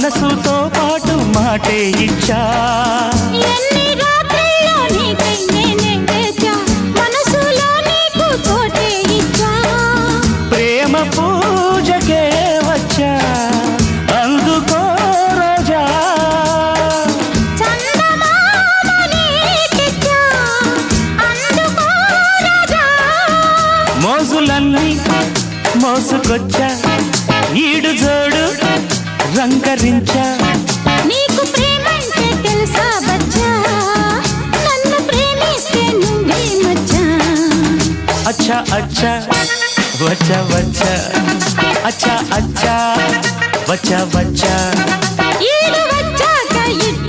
మనసుతో పాటు మాటే ఇచ్చా ఎన్ని రాత్రుల్లో నీకై నేనే వేచా మనసులో నీకు చోటే ఇచ్చా ప్రేమ పూజకే వచ్చా అందుకో రోజా చందమామని తెచ్చా అందుకో రాజా మోజులన్నీ మోసుకొచ్చా ఈడు జోడు రంగరించా నీకు ప్రేమంటే తెలుసా బచ్చా నన్ను ప్రేమిస్తే నువ్వే మచ్చా అచ్చా అచ్చా వచ్చా వచ్చా అచ్చా అచ్చా వచ్చా వచ్చా ఈడు వచ్చాక ఇట్ట